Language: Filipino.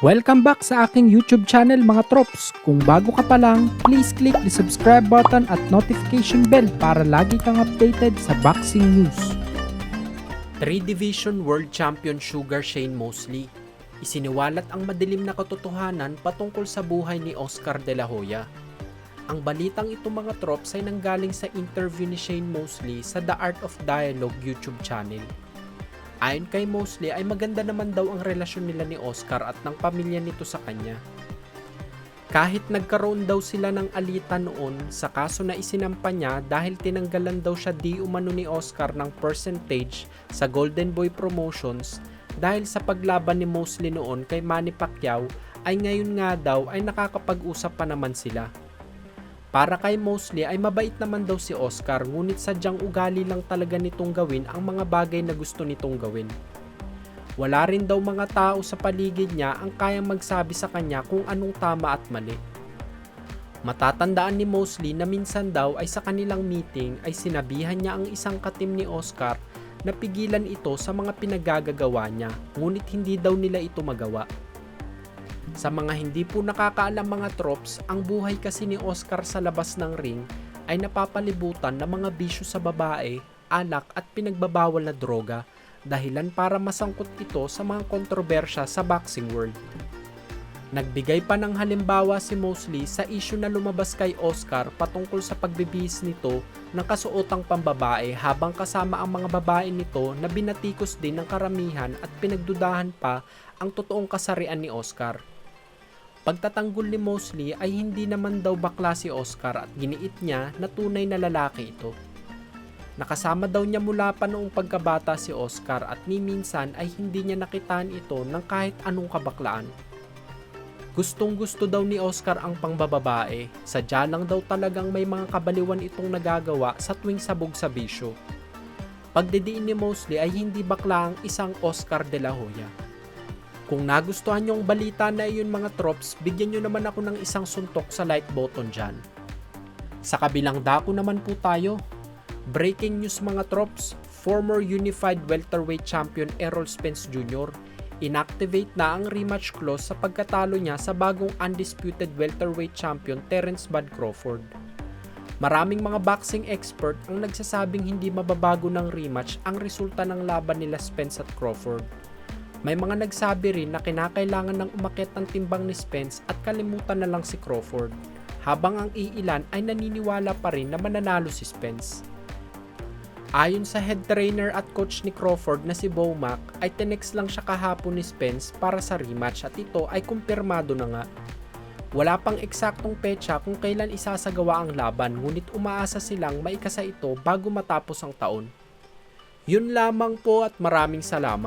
Welcome back sa aking YouTube channel mga trops. Kung bago ka pa lang, please click the subscribe button at notification bell para lagi kang updated sa boxing news. 3-Division World Champion Sugar Shane Mosley. Isiniwalat ang madilim na katotohanan patungkol sa buhay ni Oscar De La Hoya. Ang balitang ito mga trops ay nanggaling sa interview ni Shane Mosley sa The Art of Dialogue YouTube channel. Ayon kay Mosley ay maganda naman daw ang relasyon nila ni Oscar at ng pamilya nito sa kanya. Kahit nagkaroon daw sila ng alitan noon sa kaso na isinampa niya dahil tinanggalan daw siya di umano ni Oscar ng percentage sa Golden Boy Promotions dahil sa paglaban ni Mosley noon kay Manny Pacquiao ay ngayon nga daw ay nakakapag-usap pa naman sila. Para kay Mosley ay mabait naman daw si Oscar ngunit sadyang ugali lang talaga nitong gawin ang mga bagay na gusto nitong gawin. Wala rin daw mga tao sa paligid niya ang kayang magsabi sa kanya kung anong tama at mali. Matatandaan ni Mosley na minsan daw ay sa kanilang meeting ay sinabihan niya ang isang katim ni Oscar na pigilan ito sa mga pinagagagawa niya ngunit hindi daw nila ito magawa. Sa mga hindi po nakakaalam mga trops, ang buhay kasi ni Oscar sa labas ng ring ay napapalibutan ng mga bisyo sa babae, alak at pinagbabawal na droga dahilan para masangkot ito sa mga kontrobersya sa boxing world. Nagbigay pa ng halimbawa si Mosley sa issue na lumabas kay Oscar patungkol sa pagbibihis nito ng kasuotang pambabae habang kasama ang mga babae nito na binatikos din ng karamihan at pinagdudahan pa ang totoong kasarian ni Oscar. Pagtatanggol ni Mosley ay hindi naman daw bakla si Oscar at giniit niya na tunay na lalaki ito. Nakasama daw niya mula pa noong pagkabata si Oscar at ni minsan ay hindi niya nakitaan ito ng kahit anong kabaklaan. Gustong gusto daw ni Oscar ang pangbababae, sadya lang daw talagang may mga kabaliwan itong nagagawa sa tuwing sabog sa bisyo. Pagdidiin ni Mosley ay hindi bakla ang isang Oscar De La Hoya. Kung nagustuhan nyo ang balita na iyon mga trops, bigyan nyo naman ako ng isang suntok sa like button dyan. Sa kabilang dako naman po tayo. Breaking news mga trops, former Unified Welterweight Champion Errol Spence Jr. inactivate na ang rematch clause sa pagkatalo niya sa bagong undisputed welterweight champion Terence Bud Crawford. Maraming mga boxing expert ang nagsasabing hindi mababago ng rematch ang resulta ng laban nila Spence at Crawford. May mga nagsabi rin na kinakailangan ng umakyat ng timbang ni Spence at kalimutan na lang si Crawford, habang ang iilan ay naniniwala pa rin na mananalo si Spence. Ayon sa head trainer at coach ni Crawford na si Bo Mack ay tinext lang siya kahapon ni Spence para sa rematch at ito ay kumpirmado na nga. Wala pang eksaktong petsa kung kailan isasagawa ang laban ngunit umaasa silang maikasa ito bago matapos ang taon. Yun lamang po at maraming salamat.